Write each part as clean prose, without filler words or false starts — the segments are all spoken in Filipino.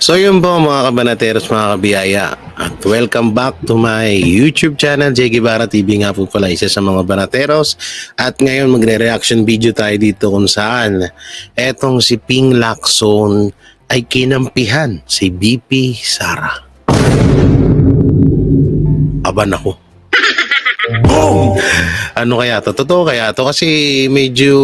So yun po mga kabanateros, mga kabiyaya, at welcome back to my YouTube channel, J. Guevara TV nga po pala, isa sa mga banateros. At ngayon magre-reaction video tayo dito kung saan etong si Ping Lacson ay kinampihan si BP Sara. Aban ako. Boom! Ano kaya to? Totoo kaya to? Kasi medyo,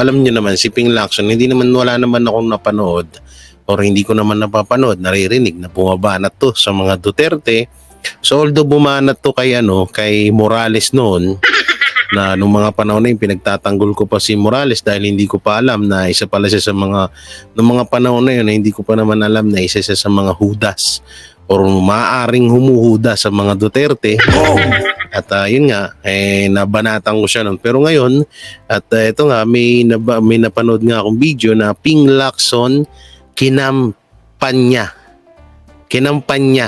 alam niyo naman, si Ping Lacson, wala naman akong napanood or hindi ko naman napapanood, naririnig na bumabanat to sa mga Duterte. So although bumanat to kay Morales noon, na nung mga panahon na yun, pinagtatanggol ko pa si Morales dahil hindi ko pa alam na isa pala siya sa mga, nung mga panahon na yun, hindi ko pa naman alam na isa siya sa mga hudas or maaaring humuhuda sa mga Duterte. At yun nga, nabanatan ko siya nun. Pero ngayon, at ito nga, may napanood nga akong video na Ping Lacson kinampanya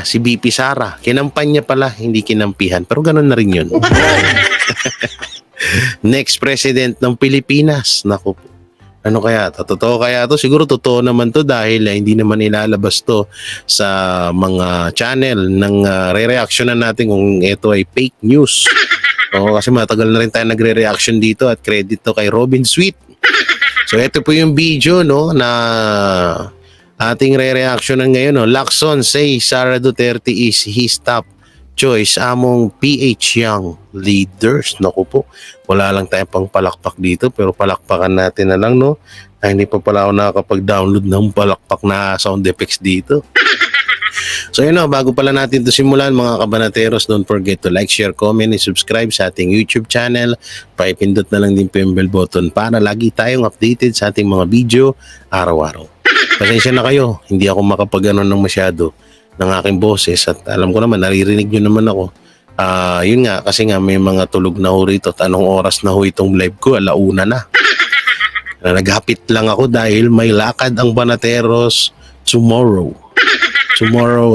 si BP Sara. Kinampanya pala, hindi kinampihan. Pero ganun na rin yun. Next president ng Pilipinas. Naku po. Ano kaya to? Totoo kaya to? Siguro totoo naman to dahil hindi naman ilalabas to sa mga channel ng re-reactionan natin kung ito ay fake news. O, kasi matagal na rin tayo nagre-reaction dito at credit to kay Robin Sweet. So ito po yung video na ating re-reactionan ngayon. Lacson say Sara Duterte is his top choice among PH Young leaders. Naku po, wala lang tayong pang palakpak dito pero palakpakan natin na lang hindi pa pala ako nakakapag-download ng palakpak na sound effects dito. So yun bago pala natin ito simulan mga kabanateros, don't forget to like, share, comment, and subscribe sa ating YouTube channel. Paipindot na lang din po yung bell button para lagi tayong updated sa ating mga video araw-araw. Pasensya na kayo, hindi ako makapag-ano ng masyado ng aking boses at alam ko naman, naririnig nyo naman ako. Yun nga, kasi nga may mga tulog na ho rito at anong oras na ho itong live ko, 1:00 na. Naghapit lang ako dahil may lakad ang banateros tomorrow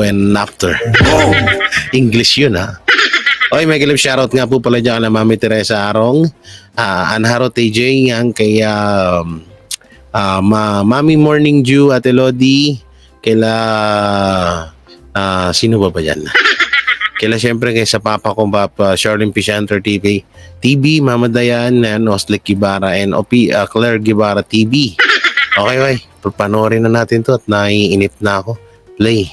and after. English yun Okay, may galip shoutout nga po pala dyan na Mami Teresa Arong, Anharo TJ, yan kay Mami Morning Dew, Ate Lodi, kaila sino ba yan? Kaila syempre kay sa papa ko, Papa Charlene Pishanter TV, Mama Dayan, Oslik Guevara, and Claire Guevara TV. Okay, panoorin na natin to at naiinip na ako. Play.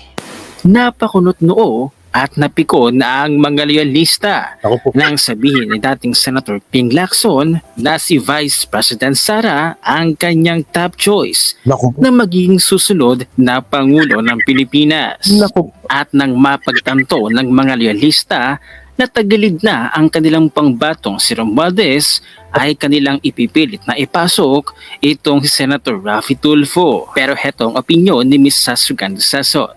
Napakunot noo at napikon na ang mga loyalista nang sabihin ni dating Senator Ping Lacson na si Vice President Sara ang kanyang top choice na maging susunod na Pangulo ng Pilipinas. At nang mapagtanto ng mga loyalista na tagilid na ang kanilang pangbatong si Romualdez, ay kanilang ipipilit na ipasok itong si Senator Raffy Tulfo. Pero hetong opinyon ni Ms. Sasuganda Sasot.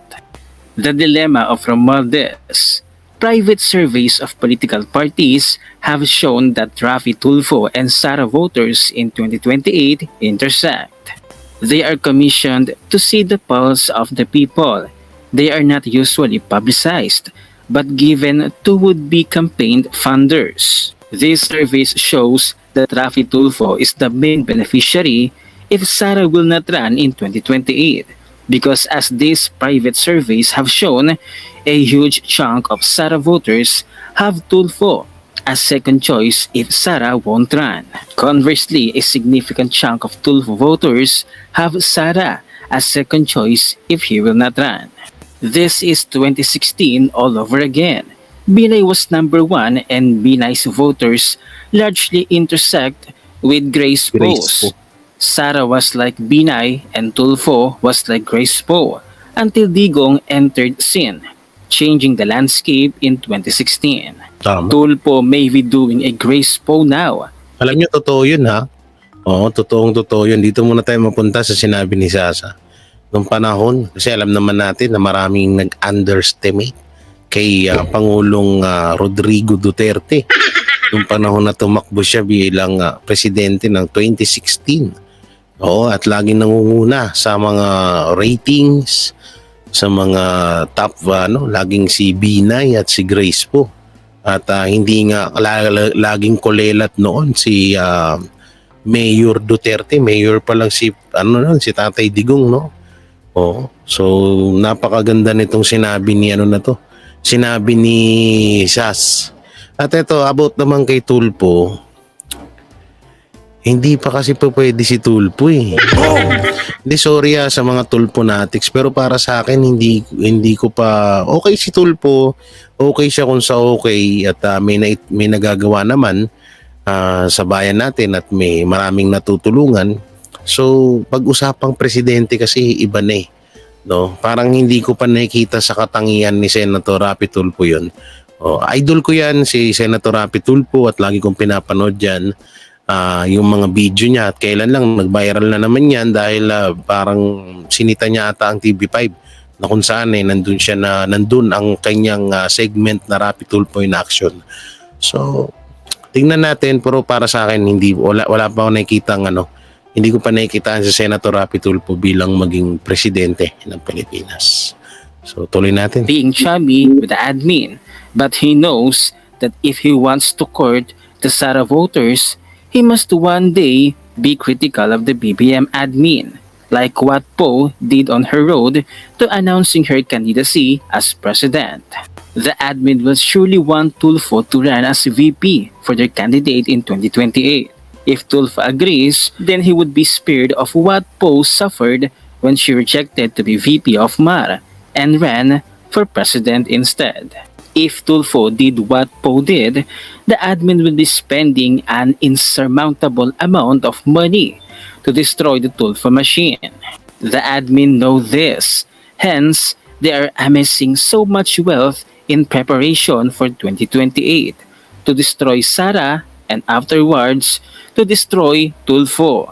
The dilemma of Romualdez. Private surveys of political parties have shown that Raffy Tulfo and Sara voters in 2028 intersect. They are commissioned to see the pulse of the people. They are not usually publicized, but given to would-be campaign funders. These surveys shows that Raffy Tulfo is the main beneficiary if Sara will not run in 2028. Because as these private surveys have shown, a huge chunk of Sara voters have Tulfo as second choice if Sara won't run. Conversely, a significant chunk of Tulfo voters have Sara as second choice if he will not run. This is 2016 all over again. Binay was number 1 and Binay's voters largely intersect with Grace Poe's. Sara was like Binay and Tulfo was like Grace Poe until Digong entered scene, changing the landscape in 2016. Tulfo may be doing a Grace Poe now. Alam niyo, totoo yun Oo, totoo yun. Dito muna tayo mapunta sa sinabi ni Sasa. Noong panahon, kasi alam naman natin na maraming nag-underestimate kay Pangulong Rodrigo Duterte. Noong panahon na tumakbo siya bilang presidente ng 2016. At laging nangunguna sa mga ratings, sa mga top, laging si Binay at si Grace po. At hindi nga laging kulelat noon si Mayor Duterte. Mayor pa lang si Tatay Digong, Oo. So, napakaganda nitong sinabi ni ano na to. Sinabi ni Sas. At ito, about naman kay Tulpo, hindi pa kasi po pwede si Tulpo eh. Hindi, sorry sa mga Tulponatics, pero para sa akin, hindi ko pa, okay si Tulpo, okay siya kung sa okay, at may nagagawa naman sa bayan natin at may maraming natutulungan. So, pag-usapang presidente kasi iba na eh. No? Parang hindi ko pa nakikita sa katangian ni Senator Rapi Tulfo yun. Idol ko yan si Senator Rapi Tulfo at lagi kong pinapanood yan yung mga video niya at kailan lang nag-viral na naman yan dahil parang sinita niya ata ang TV5 na kung saan nandun ang kanyang segment na Rapi Tulfo in action. So, tingnan natin, pero para sa akin wala pa ako nakikitang hindi ko pa nakikitaan si Senator Rapi Tulfo bilang maging presidente ng Pilipinas. So tuloy natin. Being chummy with the admin, but he knows that if he wants to court the Sara voters, he must one day be critical of the BBM admin, like what Poe did on her road to announcing her candidacy as president. The admin will surely want Tulfo to run as VP for their candidate in 2028. If Tulfo agrees, then he would be spared of what Poe suffered when she rejected to be VP of MAR and ran for president instead. If Tulfo did what Poe did, the admin will be spending an insurmountable amount of money to destroy the Tulfo machine. The admin know this, hence they are amassing so much wealth in preparation for 2028 to destroy Sara and afterwards to destroy Tulfo.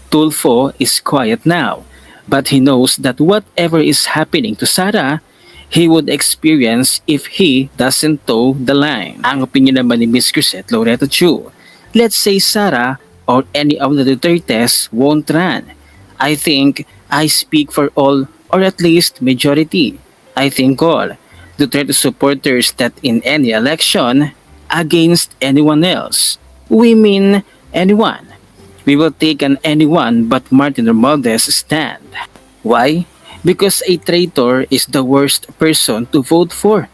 Tulfo is quiet now, but he knows that whatever is happening to Sara, he would experience if he doesn't toe the line. Ang opinion naman ni Miss Crisette Loreto Chu, let's say Sara or any of the Dutertes won't run. I think I speak for all, or at least majority. I think all Duterte supporters that in any election against anyone else, we mean anyone, we will take an anyone but Martin Romualdez stand. Why? Because a traitor is the worst person to vote for.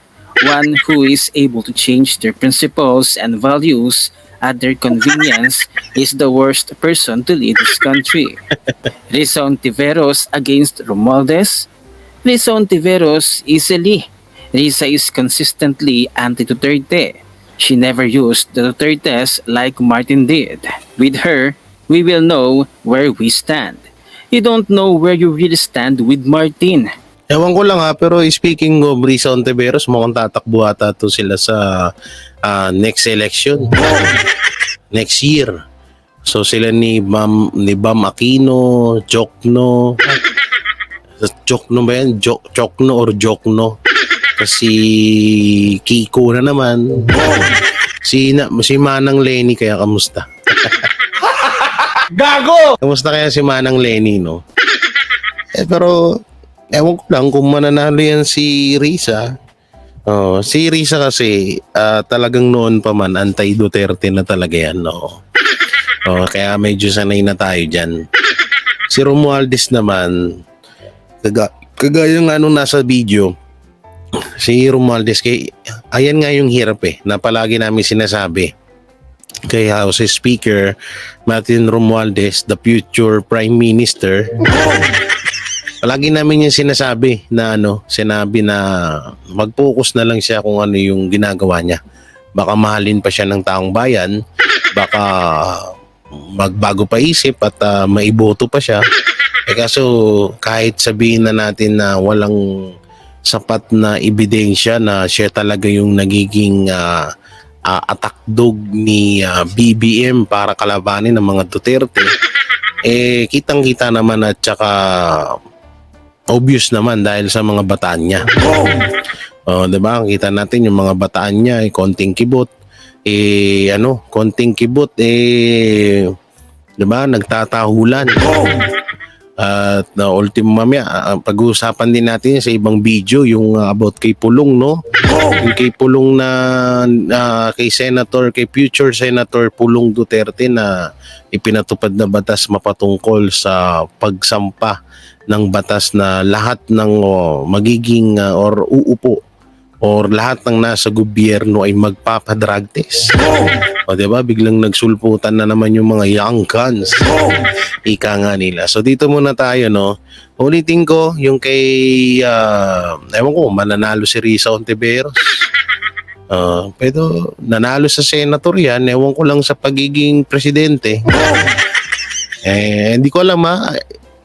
One who is able to change their principles and values at their convenience is the worst person to lead this country. Risa Ontiveros against Romualdez? Risa Ontiveros easily. Risa is consistently anti-Duterte. She never used the Dutertes like Martin did. With her, we will know where we stand. You don't know where you really stand with Martin. Ewan ko lang pero speaking of Risa Ontiveros, mukhang tatakbo ata to sila sa next election. Next year. So sila ni Bam Aquino, Jokno. Jokno ba yan? Jokno or Jokno? Kasi Kiko na naman. Si Manang Lenny, kaya kamusta? Gago! Kamusta kaya si Manang Lenny, no? Pero ewan ko lang kung mananalo yan si Risa. Si Risa kasi talagang noon pa man anti-Duterte na talaga yan, no? Kaya medyo sanay na tayo dyan. Si Romualdez naman, kagaya nga nung nasa video, si Romualdez, ayan nga yung hirap na palagi namin sinasabi kay House Speaker Martin Romualdez, the future Prime Minister. Palagi namin yung sinasabi na sinabi na mag-focus na lang siya kung ano yung ginagawa niya. Baka mahalin pa siya ng taong bayan, baka magbago pa isip at maiboto pa siya. Kaso kahit sabihin na natin na walang sapat na ebidensya na siya talaga yung nagiging attack dog ni BBM para kalabanin ng mga Duterte, kitang-kita naman at saka obvious naman dahil sa mga bataan niya. Diba? Kita natin yung mga bataan niya, konting kibot. Konting kibot, diba? Nagtatahulan. At ultimo mamaya, pag-uusapan din natin sa ibang video yung about kay Pulong, no? Yung kay Pulong na kay future Senator Pulong Duterte na ipinatupad na batas mapatungkol sa pagsampa ng batas na lahat ng magiging or uupo or lahat ng nasa gobyerno ay magpapa-drug test. O diba, biglang nagsulputan na naman yung mga young guns. Ika nga nila. So dito muna tayo, no. Ulitin ko yung kay ewan ko, mananalo si Risa Ontiveros. Pero nanalo sa senator yan, ewan ko lang sa pagiging presidente. Hindi ko alam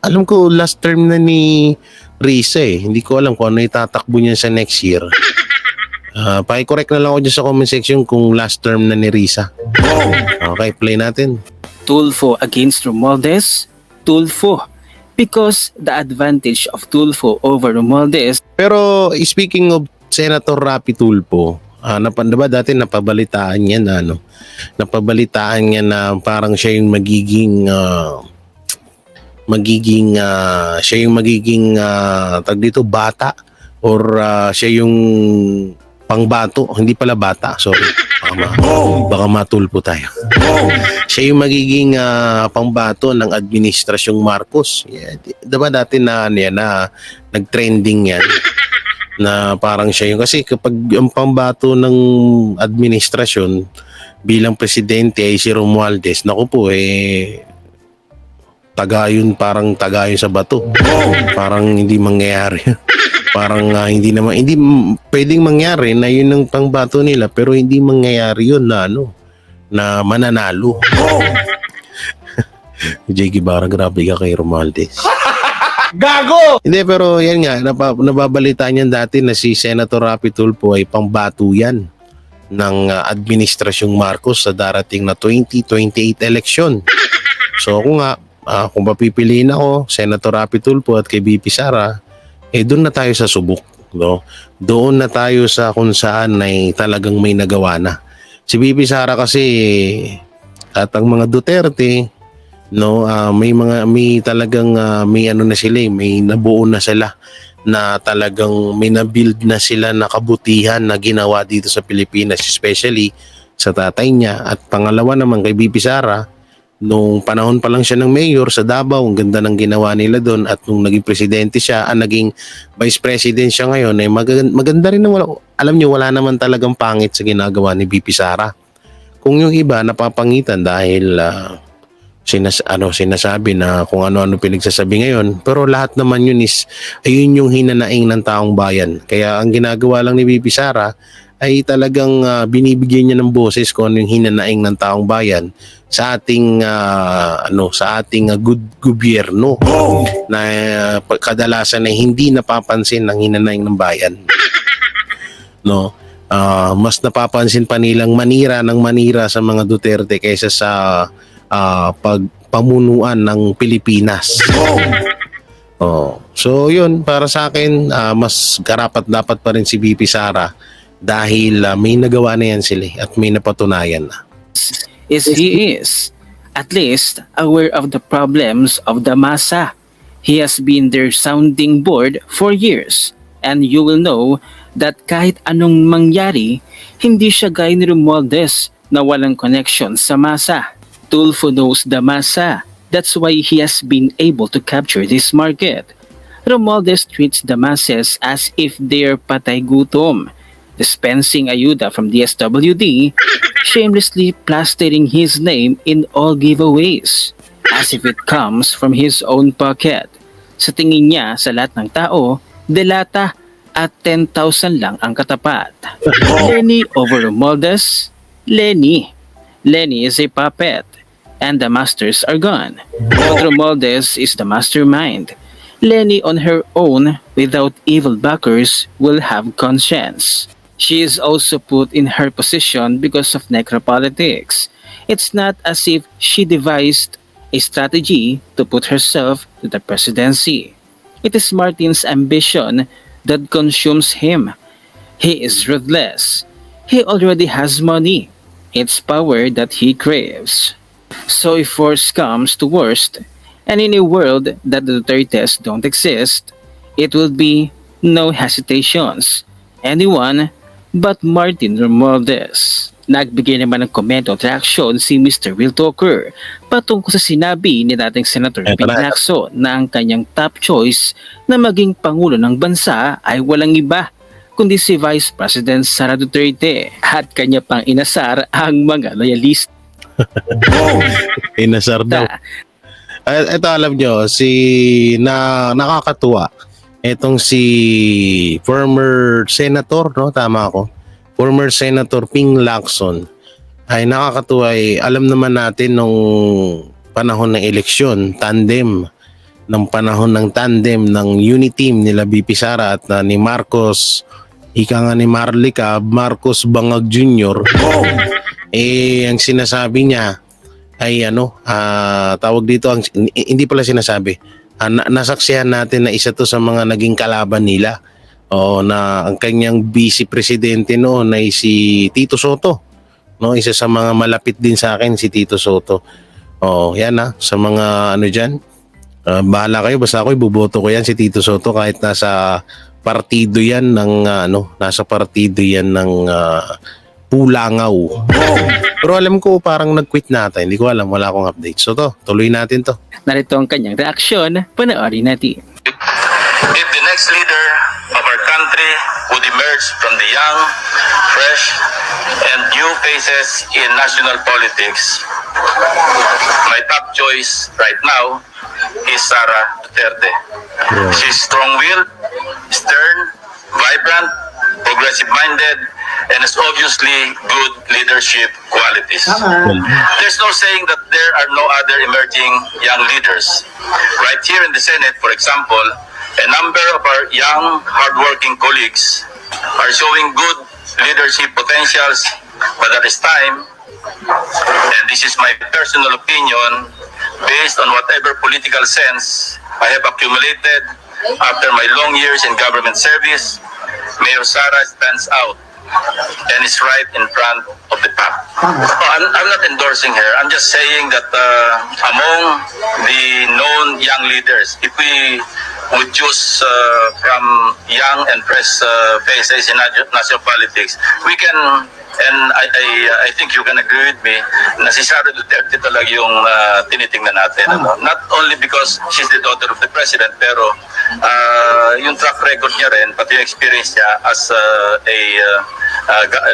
alam ko last term na ni Risa Hindi ko alam kung ano itatakbo niya sa next year. Paki-correct na lang ako dyan sa comment section kung last term na ni Risa. Okay, play natin. Tulfo against Romualdez, Tulfo. Because the advantage of Tulfo over Romualdez. Pero speaking of Senator Rapi Tulfo, diba dati napabalitaan niya na napabalitaan niya na parang siya yung magiging siya yung magiging tag dito bata or siya yung pangbato, hindi pala bata, sorry. Baka matulpo tayo. Siya yung magiging pangbato ng administrasyong Marcos. Yeah, diba dati na nag-trending yan na parang siya yung, kasi kapag ang pambato ng administrasyon bilang presidente ay si Romualdez, naku po parang tagayon sa bato. Parang hindi mangyayari. Parang hindi pwedeng mangyari na yun ang pangbato nila pero hindi mangyayari yun na mananalo. J.K. Barra, grabe ka kay Romualdez. Gago! Hindi, pero yan nga, nababalitaan niyan dati na si Senator Rapi Tulfo ay pangbato yan ng administrasyong Marcos sa darating na 2028 election. So kung papipiliin ako, Senator Rapi Tulfo at kay BP Sara, doon na tayo sa subok, no? Doon na tayo sa kung saan ay talagang may nagawa na. Si BP Sara kasi at ang mga Duterte, no, may talagang may na sila, may nabuo na sila na talagang may na-build na sila na kabutihan na ginawa dito sa Pilipinas, especially sa tatay niya. At pangalawa naman kay BP Sara, nung panahon pa lang siya ng mayor sa Davao, ang ganda ng ginawa nila doon, at nung naging presidente siya, naging vice president siya ngayon, maganda rin alam niyo, wala naman talagang pangit sa ginagawa ni BP Sara. Kung yung iba napapangitan dahil sinasabi na kung ano-ano pinagsasabi ngayon, pero lahat naman yun ayun yung hinanaing ng taong bayan. Kaya ang ginagawa lang ni BP Sara ay talagang binibigyan niya ng boses kung ano yung hinanaing ng taong bayan sa ating good gobyerno na kadalasan ay hindi napapansin ng hinanaing ng bayan. No? Mas napapansin pa nilang manira sa mga Duterte kaysa sa pagpamunuan ng Pilipinas. So yun, para sa akin, mas karapat dapat pa rin si BP Sara dahil may nagawa na yan sila at may napatunayan na. He is at least aware of the problems of the masa. He has been their sounding board for years, and you will know that kahit anong mangyari, hindi siya gaya ni Romualdez na walang connection sa masa. Tulfo knows the masa. That's why he has been able to capture this market. Romualdez treats the masses as if they're patay gutom, dispensing ayuda from DSWD, shamelessly plastering his name in all giveaways, as if it comes from his own pocket. Sa tingin niya sa lahat ng tao, delata at 10,000 lang ang katapat. Lenny over Romualdez? Lenny is a puppet, and the masters are gone. But Romualdez is the mastermind. Lenny on her own, without evil backers, will have conscience. She is also put in her position because of necropolitics. It's not as if she devised a strategy to put herself to the presidency. It is Martin's ambition that consumes him. He is ruthless. He already has money. It's power that he craves. So if worst comes to worst, and in a world that the Dutertes don't exist, it will be no hesitations. Anyone but Martin Romualdez. Nagbigay naman ng komento at reaksyon si Mr. Real Talker patungkol sa sinabi ni dating Senator Eto Ping na. Lacson na ang kanyang top choice na maging Pangulo ng bansa ay walang iba kundi si Vice President Sara Duterte at kanya pang inasar ang mga loyalista. Inasar daw. Ito alam nyo, nakakatuwa. Itong si former senator, no? Tama ako. Former Senator Ping Lacson ay nakakatuwa. Alam naman natin nung panahon ng eleksyon, panahon ng tandem ng Uniteam nila BP Sara at ni Marcos, ika nga ni Marlica, Marcos Bangag Jr. Ang sinasabi niya ay tawag dito, hindi pala sinasabi, nasaksihan natin na isa to sa mga naging kalaban nila. Na ang kanyang vice presidente noon ay si Tito Soto. No, isa sa mga malapit din sa akin si Tito Soto. Yan sa mga diyan. Bahala kayo, basta ako iboboto ko yan si Tito Soto kahit nasa partido yan ng Pulangaw. Pero alam ko parang nag-quit nata. Hindi ko alam, wala akong update. So tuloy natin to. Narito ang kanyang reaksyon, panoorin natin. If the next leader of our country would emerge from the young, fresh, and new faces in national politics, my top choice right now is Sara Duterte. She's strong-willed, stern, vibrant, progressive-minded, and has obviously good leadership qualities. There's no saying that there are no other emerging young leaders. Right here in the Senate, for example, a number of our young, hardworking colleagues are showing good leadership potentials, but at this time, and this is my personal opinion, based on whatever political sense I have accumulated after my long years in government service, Mayor Sara stands out and is right in front of the pack. I'm not endorsing her. I'm just saying that among the known young leaders, if we would choose from young and fresh faces in national politics, we can, and I think you can agree with me, na si Sara Duterte talaga yung tinitingnan natin. Not only because she's the daughter of the president, pero yung track record niya rin, pati yung experience niya as a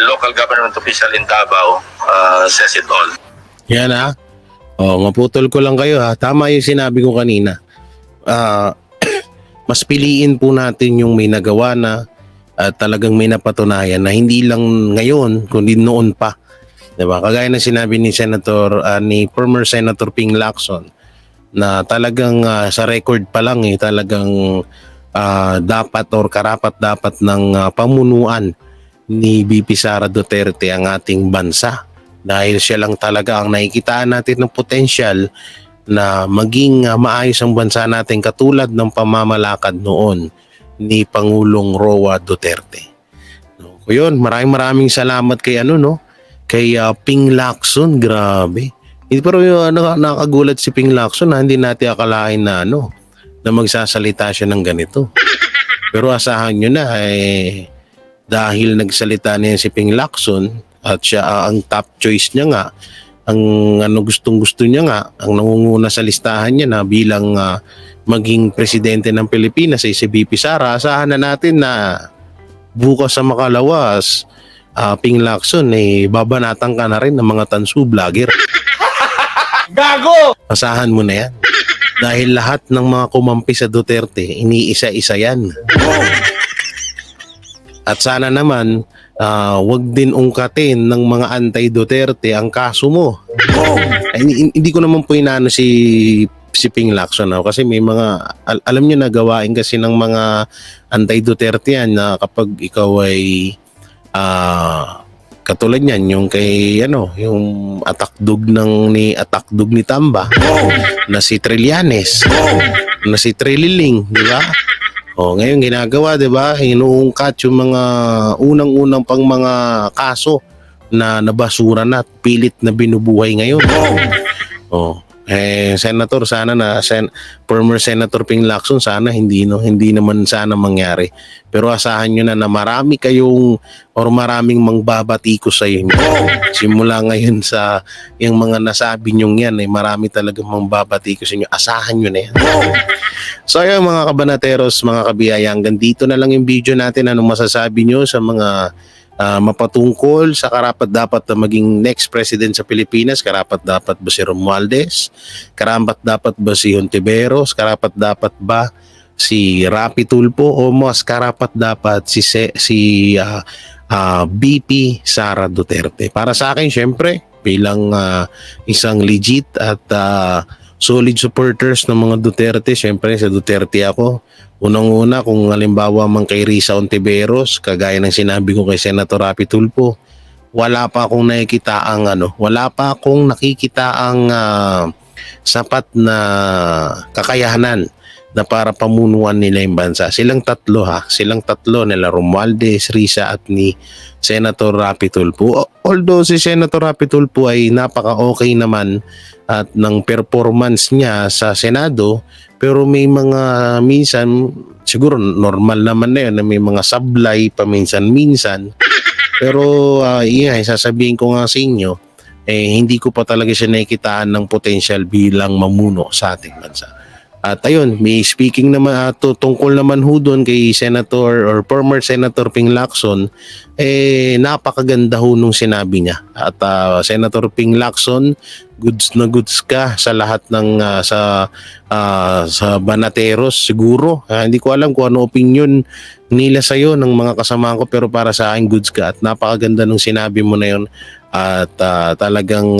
local government official in Davao says it all. Yan maputol ko lang kayo Tama yung sinabi ko kanina. Mas piliin po natin yung may nagawa na at talagang may napatunayan na hindi lang ngayon kundi noon pa. Diba? Kagaya ng sinabi ni former Senator Ping Lacson na talagang sa record pa lang talagang dapat or karapat-dapat ng pamunuan ni BP Sara Duterte ang ating bansa dahil siya lang talaga ang nakikitaan natin ng potensyal na maging maayos ang bansa natin katulad ng pamamalakad noon ni Pangulong Roa Duterte. Yun, maraming salamat kay kay Ping Lacson, grabe. Pero nakagulat si Ping Lacson na hindi natin akalain na na magsasalita siya ng ganito. Pero asahan nyo na dahil nagsalita niya si Ping Lacson at siya ang top choice niya nga, ang gustong-gusto niya nga, ang nangunguna sa listahan niya na bilang maging presidente ng Pilipinas ay si BP Sara, asahan na natin na bukas sa makalawas, Ping Lacson babanatan ka na rin ng mga tansu vlogger. Gago! Asahan mo na yan. Dahil lahat ng mga kumampi sa Duterte, iniisa-isa yan. At sana naman, wag din ungkatin ng mga anti-Duterte ang kaso mo. Hindi ko naman po inaano si Ping Lacson kasi may mga alam niyo na gawain kasi ng mga anti-Duterte yan na kapag ikaw ay katulad niyan yung kay yung atakdog ni Tamba na si Trillanes na si Trililing, di ba? Ngayon ginagawa, 'di ba? Inuungkat yung mga unang-unang pang mga kaso na nabasura na at pilit na binubuhay ngayon. Senator, sana former Senator Ping Lacson, sana hindi naman sana mangyari. Pero asahan nyo na marami kayong or maraming mangbabati ko sa inyo. Simula ngayon sa yung mga nasabi nyo yan, marami talagang mangbabati ko sa inyo. Asahan nyo na yan. So ayun mga kabanateros, mga kabiyaya, hanggang dito na lang yung video natin. Anong masasabi nyo sa mga mapatungkol sa karapat-dapat na maging next president sa Pilipinas? Karapat-dapat ba si Romualdez? Karapat-dapat ba si Hontiveros? Karapat-dapat ba si Rapi Tulfo? O mas karapat-dapat si BP Sara Duterte? Para sa akin, syempre, bilang isang legit at solid supporters ng mga Duterte, syempre sa Duterte ako. Unang-una, kung halimbawa man kay Risa Hontiveros, kagaya ng sinabi ko kay Senator Rapi Tulfo, wala pa akong nakikitaang sapat na kakayahanan na para pamunuan nila yung bansa. Silang tatlo nila Romualdez, Risa at ni Senator Rapi Tulfo. Although si Senator Rapi Tulfo ay napaka-okay naman at ng performance niya sa Senado, pero may mga minsan, siguro normal naman na yun, na may mga sablay paminsan-minsan. Pero sasabihin ko nga sa inyo, hindi ko pa talaga siya nakikitaan ng potential bilang mamuno sa ating bansa. At ayun, may speaking naman tungkol naman ho doon kay Senator or former Senator Ping Lacson, napakaganda ho nung sinabi niya. At Senator Ping Lacson, goods na goods ka sa lahat ng sa Banateros siguro. Hindi ko alam kung ano opinion nila sa iyo ng mga kasama ko, pero para sa akin goods ka at napakaganda nung sinabi mo na yon. At talagang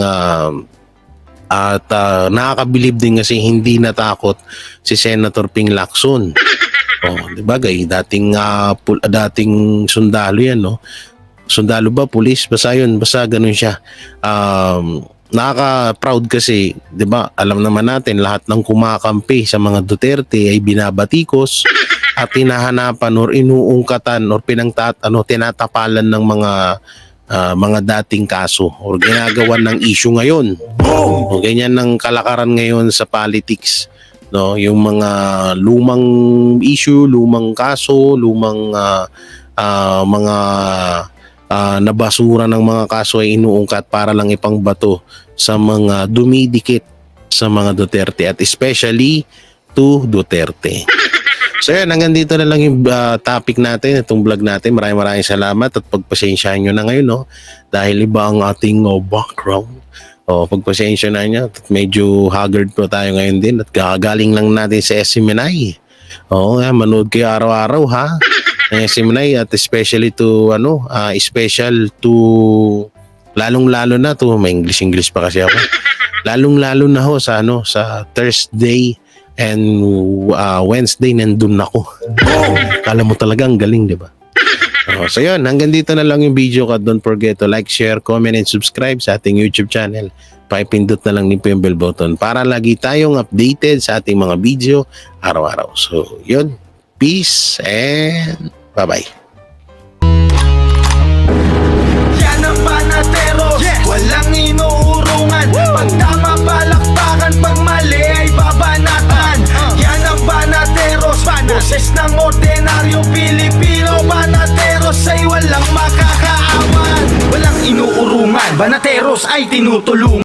nakakabilib din kasi hindi natakot si Senator Ping Lacson. Di ba dating sundalo yan, no? Sundalo ba, pulis? Basta ganun siya. Nakaka-proud kasi, di ba? Alam naman natin lahat ng kumakampi sa mga Duterte ay binabatikos at hinahanapan or inuungkatan or tinatapalan ng mga dating kaso o ginagawan ng issue ngayon. O ganyan ng kalakaran ngayon sa politics, no? Yung mga lumang issue, lumang kaso, lumang mga nabasura ng mga kaso ay inuungkat para lang ipangbato sa mga dumidikit sa mga Duterte at especially to Duterte. So yan, hanggang dito na lang yung topic natin, itong vlog natin. Maraming salamat at pagpasensyahan nyo na ngayon, no? Dahil iba ang ating background. Pagpasensya na nyo, at medyo haggard po tayo ngayon din at gagaling lang natin sa SMNI. Manood kayo araw-araw, ha? SMNI at especially to, special to, lalong-lalo na to, may English pa kasi ako. Lalong-lalo na ho sa Thursday and Wednesday nandun ako. Kala mo talaga ang galing, di ba? So yun, hanggang dito na lang yung video ko. Don't forget to like, share, comment, and subscribe sa ating YouTube channel. Pakipindot na lang din po yung bell button para lagi tayong updated sa ating mga video araw-araw. So yun, peace and bye-bye. Yan ang Banatero, walang inuurungan. Pag tama palakpakan, pag mali ay babanatan. Yan ang Banateros, boses ng ordinaryong Pilipino. Banateros ay walang makakaawan, walang inuurungan. Banateros ay tinutulungan.